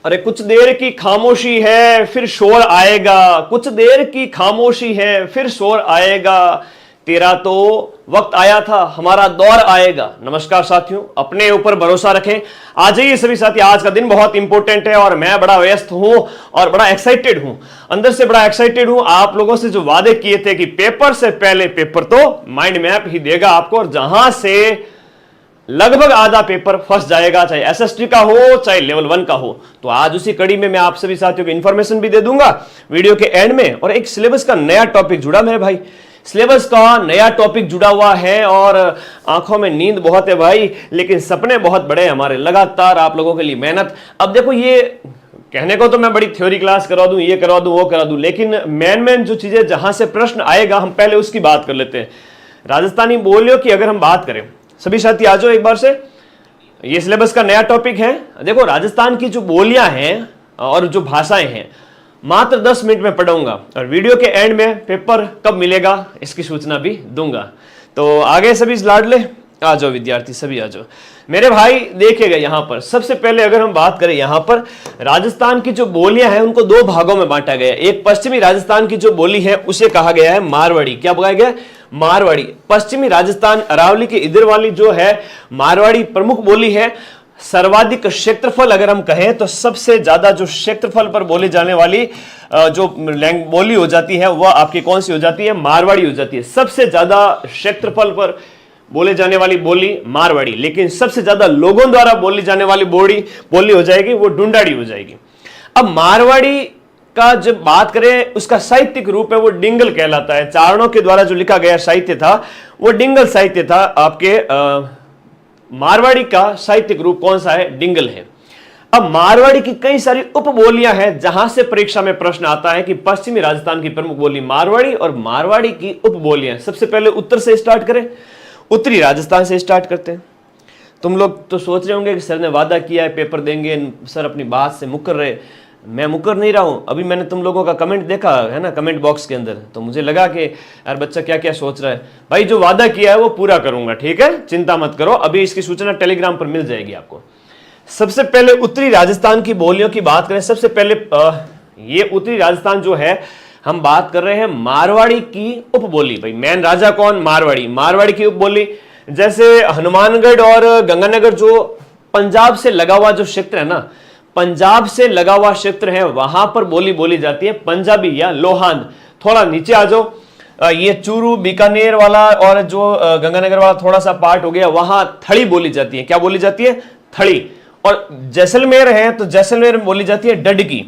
अरे कुछ देर की खामोशी है फिर शोर आएगा, कुछ देर की खामोशी है फिर शोर आएगा, तेरा तो वक्त आया था हमारा दौर आएगा। नमस्कार साथियों, अपने ऊपर भरोसा रखें। आ जाइए सभी साथी, आज का दिन बहुत इंपॉर्टेंट है और मैं बड़ा व्यस्त हूं और बड़ा एक्साइटेड हूं, अंदर से बड़ा एक्साइटेड हूं। आप लोगों से जो वादे किए थे कि पेपर से पहले पेपर तो माइंड मैप ही देगा आपको, और जहां से लगभग आधा पेपर फंस जाएगा, चाहे एसएसटी का हो चाहे लेवल 1 का हो। तो आज उसी कड़ी में मैं आप सभी साथियों को इंफॉर्मेशन भी दे दूंगा वीडियो के एंड में, और एक सिलेबस का नया टॉपिक जुड़ा मेरे भाई, सिलेबस का नया टॉपिक जुड़ा हुआ है और आंखों में नींद बहुत है भाई, लेकिन सपने बहुत बड़े हैं हमारे, लगातार आप लोगों के लिए मेहनत। अब देखो, ये कहने को तो मैं बड़ी थ्योरी क्लास करवा दूं, ये करवा दूं, वो करा दूं, लेकिन मेन जो चीजें जहां से प्रश्न आएगा हम पहले उसकी बात कर लेते हैं। राजस्थानी बोलियों की अगर हम बात करें, सभी साथी आ जाओ एक बार से, ये सिलेबस का नया टॉपिक है। देखो, राजस्थान की जो बोलियां हैं और जो भाषाएं हैं मात्र 10 मिनट में पढ़ाऊंगा, और वीडियो के एंड में पेपर कब मिलेगा इसकी सूचना भी दूंगा। तो आगे सभी लाडले आ जाओ, विद्यार्थी सभी आ जाओ मेरे भाई। देखिएगा यहां पर सबसे पहले अगर हम बात करें, यहां पर राजस्थान की जो बोलियां हैं उनको दो भागों में बांटा गया है। एक पश्चिमी राजस्थान की जो बोली है उसे कहा गया है मारवाड़ी। क्या बोला गया? मारवाड़ी। पश्चिमी राजस्थान अरावली के इधर वाली जो है मारवाड़ी प्रमुख बोली है। सर्वाधिक क्षेत्रफल अगर हम कहें तो सबसे ज्यादा जो क्षेत्रफल पर बोली जाने वाली जो बोली हो जाती है वह आपकी कौन सी हो जाती है? मारवाड़ी हो जाती है। सबसे ज्यादा क्षेत्रफल पर बोले जाने वाली बोली मारवाड़ी, लेकिन सबसे ज्यादा लोगों द्वारा बोली जाने वाली बोली हो जाएगी वो ढूंढाड़ी हो जाएगी। अब मारवाड़ी का जब बात करें, उसका साहित्यिक रूप है वो डिंगल कहलाता है। चारणों के द्वारा जो लिखा गया साहित्य था वो डिंगल साहित्य था। आपके मारवाड़ी का साहित्यिक रूप कौन सा है? डिंगल है। अब मारवाड़ी की कई सारी उपबोलियां हैं जहां से परीक्षा में प्रश्न आता है कि पश्चिमी राजस्थान की प्रमुख बोली मारवाड़ी और मारवाड़ी की उपबोलियां। सबसे पहले उत्तर से स्टार्ट करें, उत्तरी राजस्थान से स्टार्ट करते हैं। तुम लोग तो सोच रहे होंगे कि सर ने वादा किया है पेपर देंगे, सर अपनी बात से मुकर रहे। मैं मुकर नहीं रहा हूं। अभी मैंने तुम लोगों का कमेंट देखा है ना, कमेंट बॉक्स के अंदर, तो मुझे लगा कि यार बच्चा क्या क्या सोच रहा है। भाई जो वादा किया है वो पूरा करूंगा, ठीक है, चिंता मत करो। अभी इसकी सूचना टेलीग्राम पर मिल जाएगी आपको। सबसे पहले उत्तरी राजस्थान की बोलियों की बात करें, सबसे पहले ये उत्तरी राजस्थान जो है हम बात कर रहे हैं मारवाड़ी की उपबोली। भाई मेन राजा कौन? मारवाड़ी। मारवाड़ी की उपबोली जैसे हनुमानगढ़ और गंगानगर जो पंजाब से लगा हुआ जो क्षेत्र है ना, पंजाब से लगा हुआ क्षेत्र है, वहां पर बोली जाती है पंजाबी या लोहांद। थोड़ा नीचे आ जाओ, ये चूरू बीकानेर वाला और जो गंगानगर वाला थोड़ा सा पार्ट हो गया, वहां थड़ी बोली जाती है। क्या बोली जाती है? थड़ी। और जैसलमेर है तो जैसलमेर में बोली जाती है डडगी।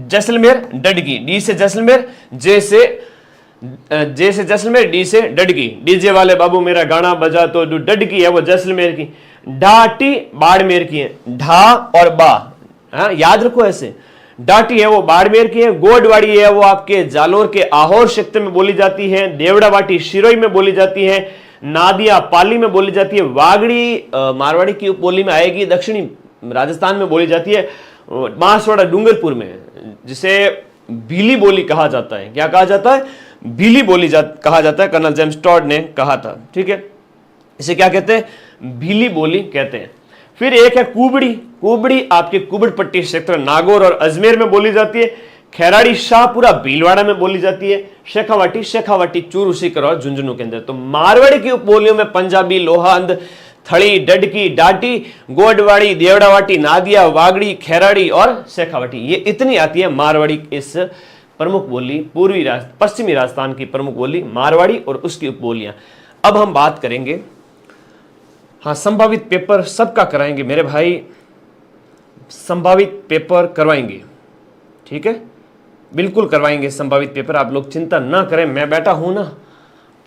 जैसलमेर डडगी। डी से जैसलमेर, जे से जैसलमेर, डी से डडगी। डीजे वाले बाबू मेरा गाना बजा तो डडगी है वो जैसलमेर की। ढाटी बाड़मेर की है। ढा और बा, हाँ याद रखो ऐसे। डाटी है वो बाड़मेर की है। गोडवाड़ी है वो आपके जालोर के आहोर क्षेत्र में बोली जाती है। देवड़ावाटी शिरोई में बोली जाती है। नादिया पाली में बोली जाती है। वागड़ी मारवाड़ी की उपबोली में आएगी, दक्षिणी राजस्थान में बोली जाती है। बांसवाड़ा डूंगरपुर में, जिसे भीली बोली कहा जाता है। क्या कहा जाता है? भीली बोली कहा जाता है। कर्नल जेम्स टॉड ने कहा था, ठीक है। इसे क्या कहते हैं? भीली बोली कहते हैं। फिर एक है कुबड़ी। कुबड़ी आपके कुबड़ पट्टी क्षेत्र नागौर और अजमेर में बोली जाती है। खैराड़ी शाहपुरा भीलवाड़ा में बोली जाती है। शेखावाटी चूरू सीकर और झुंझुनू के अंदर। तो मारवाड़ी की उपबोलियों में पंजाबी, लोहांद, थड़ी, डडकी, डाटी, गोडवाड़ी, देवड़ावाटी, नादिया, वागड़ी, खैराड़ी और शेखावाटी, ये इतनी आती है मारवाड़ी। इस प्रमुख बोली पश्चिमी राजस्थान की प्रमुख बोली मारवाड़ी और उसकी उपबोलियां। अब हम बात करेंगे, हाँ संभावित पेपर सबका कराएंगे मेरे भाई, संभावित पेपर करवाएंगे, ठीक है, बिल्कुल करवाएंगे संभावित पेपर। आप लोग चिंता ना करें, मैं बैठा हूं ना,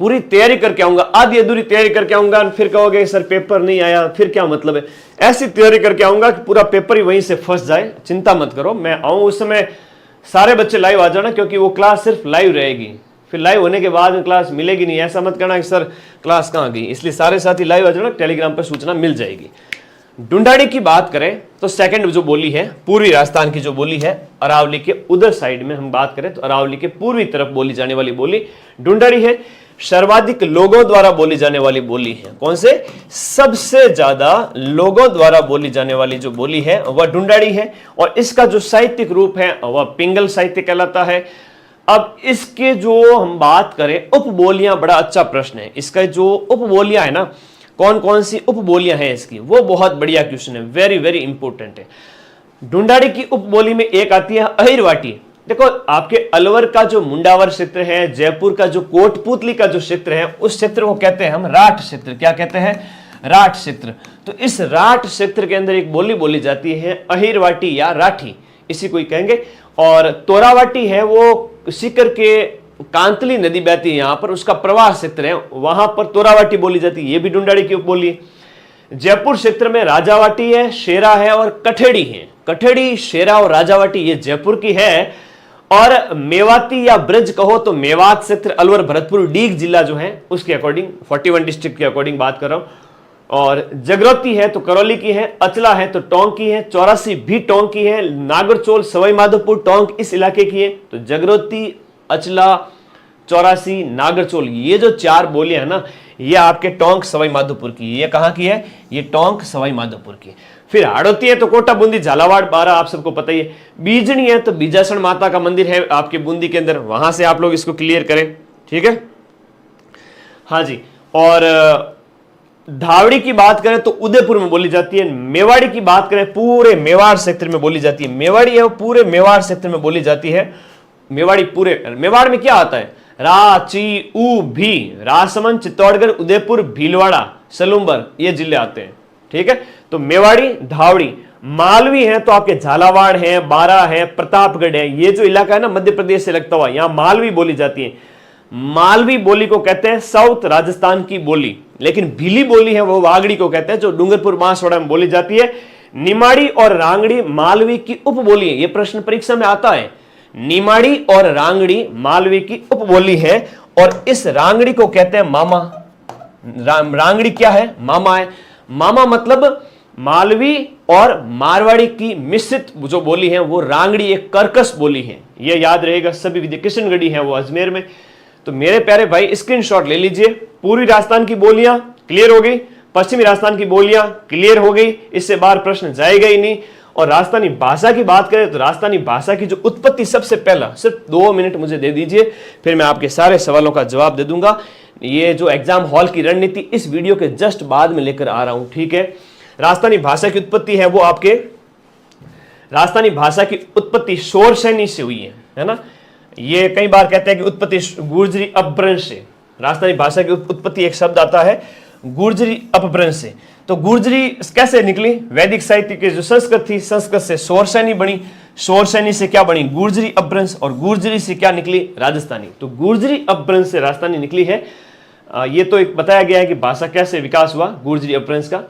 पूरी तैयारी करके आऊंगा। आधी अधूरी तैयारी करके आऊंगा, फिर कहोगे सर पेपर नहीं आया, फिर क्या मतलब है? ऐसी तैयारी करके आऊंगा कि पूरा पेपर ही वहीं से फंस जाए। चिंता मत करो, मैं आऊं उस समय सारे बच्चे लाइव आ जाना, क्योंकि वो क्लास सिर्फ लाइव रहेगी। फिर लाइव होने के बाद में क्लास मिलेगी नहीं, ऐसा मत करना कि सर क्लास कहाँ गई। इसलिए सारे साथी लाइव आ जाना, टेलीग्राम पर सूचना मिल जाएगी। ढूंढाड़ी की बात करें तो सेकंड जो बोली है पूर्वी राजस्थान की जो बोली है, अरावली के उधर साइड में हम बात करें तो अरावली के पूर्वी तरफ बोली जाने वाली बोली ढूंढाड़ी है। सर्वाधिक लोगों द्वारा बोली जाने वाली बोली है। कौन से? सबसे ज्यादा लोगों द्वारा बोली जाने वाली जो बोली है वह ढूंढाड़ी है, और इसका जो साहित्यिक रूप है वह पिंगल साहित्य कहलाता है। अब इसके जो हम बात करें उपबोलियां, बड़ा अच्छा प्रश्न है। इसका जो उपबोलियां है ना, कौन कौन सी उपबोलियां हैं इसकी, वो बहुत बढ़िया क्वेश्चन है, वेरी वेरी इंपॉर्टेंट है। ढूंढाड़ी की उपबोली में एक आती है अहिरवाटी। देखो आपके अलवर का जो मुंडावर क्षेत्र है, जयपुर का जो कोटपुतली का जो क्षेत्र है, उस क्षेत्र को कहते हैं हम राठ क्षेत्र। क्या कहते हैं? राठ क्षेत्र। तो इस राठ क्षेत्र के अंदर एक बोली बोली जाती है अहिरवाटी या राठी, इसी को ही कहेंगे। और तोरावाटी है, वो सीकर के कांतली नदी बहती है यहां पर, उसका प्रवाह क्षेत्र है, वहां पर तोरावाटी बोली जाती है, ये भी ढूंढाड़ी की उपबोली है। जयपुर क्षेत्र में राजावाटी है, शेरा है और कठेड़ी है। कठेड़ी, शेरा और राजावाटी ये जयपुर की है। और मेवाती या ब्रज कहो तो मेवात क्षेत्र, अलवर, भरतपुर, डीग जिला जो है उसके अकॉर्डिंग, 41 डिस्ट्रिक्ट के अकॉर्डिंग बात कर रहा हूं। और जगरौती है तो करौली की है, अचला है तो टोंक की है, चौरासी भी टोंक की है, नागरचोल, सवाई माधोपुर, टोंक इस इलाके की है। तो जगरौती, अचला, चौरासी, नागरचोल, ये जो चार बोलियां है ना, ये आपके टोंक सवाई माधोपुर की। ये कहां की है? ये टोंक सवाई माधोपुर की। फिर हाड़ौती है तो कोटा, बूंदी, झालावाड़, बारा, आप सबको पता ही है। बीजनी है तो बीजासण माता का मंदिर है आपके बूंदी के अंदर, वहां से आप लोग इसको क्लियर करें, ठीक है। हाँ जी। और धावड़ी की बात करें तो उदयपुर में बोली जाती है। मेवाड़ी की बात करें पूरे मेवाड़ क्षेत्र में बोली जाती है। मेवाड़ी है वो पूरे मेवाड़ क्षेत्र में बोली जाती है। मेवाड़ी पूरे मेवाड़ में क्या आता है? रा, ची, ऊ, भी, राजसमंद, चित्तौड़गढ़, उदयपुर, भीलवाड़ा, सलूम्बर, ये जिले आते हैं, ठीक है। तो मेवाड़ी, धावड़ी। मालवी है तो आपके झालावाड़ है, बारा है, प्रतापगढ़ है, ये जो इलाका है ना मध्य प्रदेश से लगता हुआ, यहां मालवी बोली जाती है। मालवी बोली को कहते हैं साउथ राजस्थान की बोली, लेकिन भीली बोली है वो वागड़ी को कहते हैं, जो डूंगरपुर बांसवाड़ा में बोली जाती है। निमाड़ी और रांगड़ी मालवी की उपबोली है, ये प्रश्न परीक्षा में आता है। निमाड़ी और रांगड़ी मालवी की उपबोली है, और इस रांगड़ी को कहते हैं मामा। रांगड़ी क्या है? मामा है। मामा मतलब मालवी और मारवाड़ी की मिश्रित जो बोली है वो रांगड़ी एक कर्कश बोली है, ये याद रहेगा सभी विद्या। किशनगढ़ी है वो अजमेर में। तो मेरे प्यारे भाई स्क्रीनशॉट ले लीजिए। पूरी राजस्थान की बोलियां क्लियर हो गई, पश्चिमी राजस्थान की बोलियां क्लियर हो गई, इससे बाहर प्रश्न जाएगा ही नहीं। और राजस्थानी भाषा की बात करें तो राजस्थानी भाषा की जो उत्पत्ति, सबसे पहला, सिर्फ 2 मिनट मुझे दे दीजिए, फिर मैं आपके सारे सवालों का जवाब दे दूंगा। ये जो एग्जाम हॉल की रणनीति इस वीडियो के जस्ट बाद में लेकर आ रहा हूं, ठीक है। राजस्थानी भाषा की उत्पत्ति है वो आपके, राजस्थानी भाषा की उत्पत्ति शोरसैनी से हुई है ना। ये कई बार कहते हैं कि उत्पत्ति गुर्जरी अपभ्रंश से। राजस्थानी भाषा की उत्पत्ति एक शब्द आता है गुर्जरी अपभ्रंश से। तो गुर्जरी कैसे निकली? वैदिक साहित्य की जो संस्कृत थी, संस्कृत से शोरसैनी बनी, शोरसैनी से क्या बनी? गुर्जरी अपभ्रंश, और गुर्जरी से क्या निकली? राजस्थानी। तो गुर्जरी अपभ्रंश से राजस्थानी निकली है। ये तो एक बताया गया है कि भाषा कैसे विकास हुआ गुर्जरी अपभ्रंश का।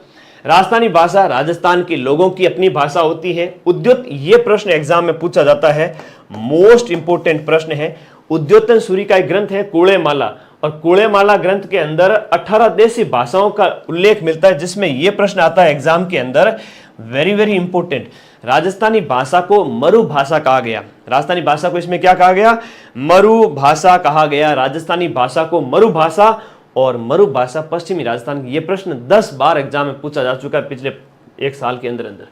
राजस्थानी भाषा राजस्थान के लोगों की अपनी भाषा होती है। उद्योत, ये प्रश्न एग्जाम में पूछा जाता है, मोस्ट इंपोर्टेंट प्रश्न है। उद्योतन सूरी का एक ग्रंथ है कुलेमाला, और कुलेमाला ग्रंथ के अंदर 18 देशी भाषाओं का उल्लेख मिलता है, जिसमें यह प्रश्न आता है एग्जाम के अंदर, वेरी वेरी इंपोर्टेंट। राजस्थानी भाषा को मरु भाषा कहा गया। राजस्थानी भाषा को इसमें क्या कहा गया? मरु भाषा कहा गया। राजस्थानी भाषा को मरु भाषा, और मरु भाषा पश्चिमी राजस्थान की। यह प्रश्न 10 बार एग्जाम में पूछा जा चुका है पिछले 1 साल के अंदर अंदर।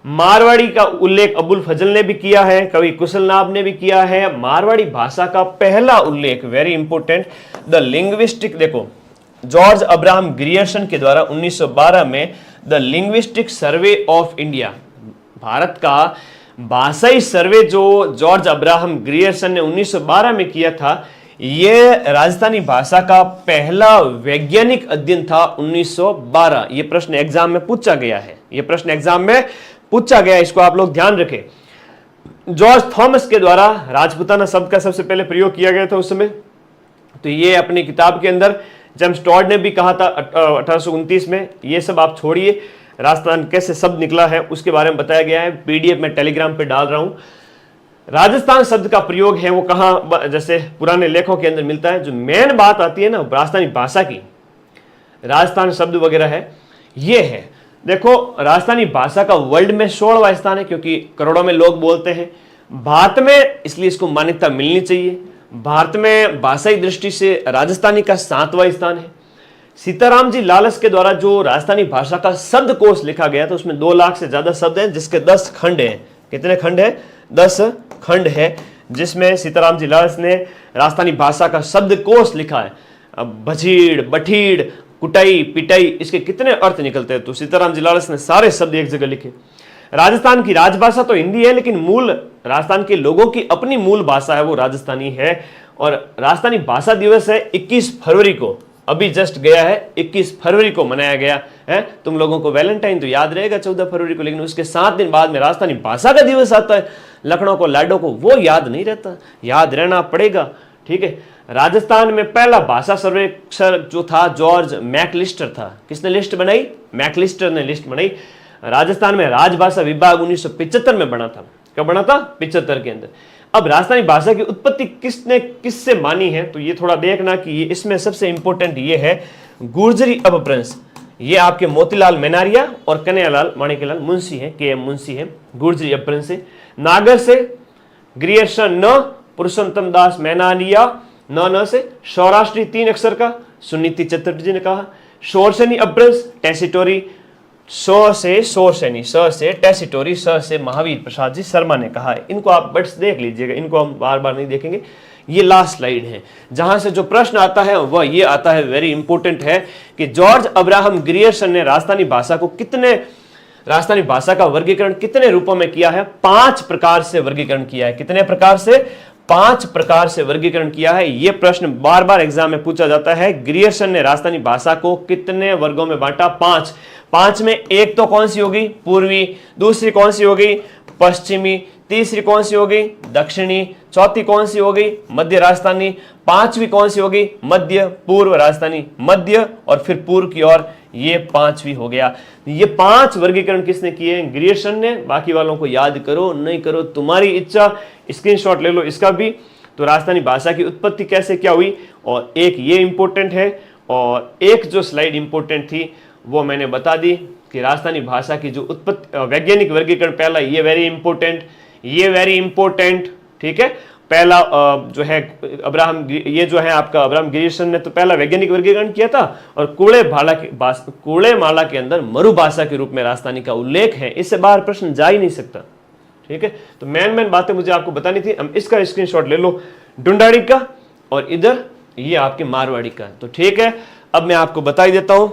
मारवाड़ी का उल्लेख अबुल फजल ने भी किया है, कवि कुशलनाभ ने भी किया है। मारवाड़ी भाषा का पहला उल्लेख, वेरी इंपोर्टेंट, द लिंग्विस्टिक, देखो जॉर्ज अब्राहम ग्रियर्सन के द्वारा 1912 में the linguistic survey of India, Bharat का भाषाई सर्वे जो जॉर्ज अब्राहम ग्रियर्सन ने 1912 में किया था, यह राजस्थानी भाषा का पहला वैज्ञानिक अध्ययन था 1912। यह प्रश्न एग्जाम में पूछा गया है, यह प्रश्न एग्जाम में पूछा गया, इसको आप लोग ध्यान रखें। जॉर्ज थॉमस के द्वारा राजपूताना शब्द का सबसे पहले प्रयोग किया गया था उस समय। तो ये अपनी किताब के अंदर जेम्स टॉड ने भी कहा था 1829 में। ये सब आप छोड़िए, राजस्थान कैसे शब्द निकला है उसके बारे में बताया गया है। पीडीएफ में टेलीग्राम पे डाल रहा हूं। राजस्थान शब्द का प्रयोग है वो कहां, जैसे पुराने लेखों के अंदर मिलता है। जो मेन बात आती है ना राजस्थानी भाषा की, राजस्थान शब्द वगैरह है, ये है। देखो राजस्थानी भाषा का वर्ल्ड में 16वां स्थान है, क्योंकि करोड़ों में लोग बोलते हैं। भारत में, इसलिए इसको मान्यता मिलनी चाहिए। भारत में भाषाई दृष्टि से राजस्थानी का 7वां स्थान है। सीताराम जी लालस के द्वारा जो राजस्थानी भाषा का शब्दकोश लिखा गया था उसमें 2 लाख से ज्यादा शब्द हैं, जिसके 10 खंड हैं। कितने खंड हैं? 10 खंड है, जिसमें सीताराम जी लालस ने राजस्थानी भाषा का शब्दकोश लिखा है। अब भजीड़, बठीड़, कुटाई, पिटाई, इसके कितने अर्थ निकलते हैं। तो सीताराम जी लालस ने सारे शब्द एक जगह लिखे। राजस्थान की राजभाषा तो हिंदी है, लेकिन मूल राजस्थान के लोगों की अपनी मूल भाषा है, वो राजस्थानी है। और राजस्थानी भाषा दिवस है 21 फरवरी को, अभी जस्ट गया है, 21 फरवरी को मनाया गया है। तुम लोगों को वैलेंटाइन तो याद रहेगा 14 फरवरी को, लेकिन उसके 7 दिन बाद में राजस्थानी भाषा का दिवस आता है। लखनऊ को, लाडो को वो याद नहीं रहता, याद रहना पड़ेगा। ठीक है। राजस्थान में पहला भाषा सर्वेक्षण जो था जॉर्ज मैकलिस्टर था। किसने लिस्ट बनाई? मैकलिस्टर ने लिस्ट बनाई। राजस्थान में राजभाषा विभाग 1975 में बना था। कब बना था? 75 के अंदर। अब राजस्थानी भाषा की उत्पत्ति किसने किससे मानी है, तो ये थोड़ा देखना कि ये इसमें सबसे इंपॉर्टेंट ये है गुर्जरी अपभ्रंश। ये आपके मोतीलाल मेनारिया और कन्हैयालाल माणिक्यलाल मुंशी है, के एम मुंशी है। गुर्जरी अपभ्रंश से नागर से ग्रियर्सन न, पुरुषोत्तम दास मेनारिया न से सौराष्ट्री 3 अक्षर का सुनीति चतुर्थ जी ने कहा। शोरसेनी अपभ्रंश टेसिटोरी स से टेसिटोरी, स से महावीर प्रसाद जी शर्मा ने कहा है। इनको आप बट्स देख लीजिएगा, इनको हम बार बार नहीं देखेंगे। ये लास्ट स्लाइड है, जहां से जो प्रश्न आता है वह ये आता है, वेरी इंपॉर्टेंट है, कि जॉर्ज अब्राहम ग्रियर्सन ने राजस्थानी भाषा को राजस्थानी भाषा का वर्गीकरण कितने रूपों में किया है? 5 प्रकार से वर्गीकरण किया है। कितने प्रकार से? 5 प्रकार से वर्गीकरण किया है। यह प्रश्न बार बार एग्जाम में पूछा जाता है। ग्रियर्सन ने राजस्थानी भाषा को कितने वर्गों में बांटा? 5 में एक तो कौन सी होगी? पूर्वी। दूसरी कौन सी होगी? पश्चिमी। तीसरी कौन सी होगी? दक्षिणी। चौथी कौन सी होगी? मध्य राजस्थानी। 5वीं कौन सी होगी? मध्य पूर्व राजस्थानी। मध्य और फिर पूर्व की ओर, ये 5वीं हो गया। ये 5 वर्गीकरण किसने किए? ग्रियर्सन ने। बाकी वालों को याद करो, नहीं करो तुम्हारी इच्छा, स्क्रीनशॉट ले लो इसका भी। तो राजस्थानी भाषा की उत्पत्ति कैसे क्या हुई, और एक ये इंपॉर्टेंट है, और एक जो स्लाइड इंपॉर्टेंट थी वो मैंने बता दी कि राजस्थानी भाषा की जो उत्पत्ति, वैज्ञानिक वर्गीकरण पहला, ये वेरी इंपॉर्टेंट। ठीक है। पहला जो है ये जो है आपका अब्राहम ग्रियर्सन ने तो पहला वैज्ञानिक वर्गीकरण किया था, और कूड़े माला के अंदर मरु भाषा के रूप में राजस्थानी का उल्लेख है। इससे बाहर प्रश्न जा ही नहीं सकता। ठीक है। तो मेन बातें मुझे आपको बतानी थी। हम इसका स्क्रीनशॉट ले लो, डुंडाड़ी का, और इधर ये आपके मारवाड़ी का। तो ठीक है, अब मैं आपको बता ही देता हूं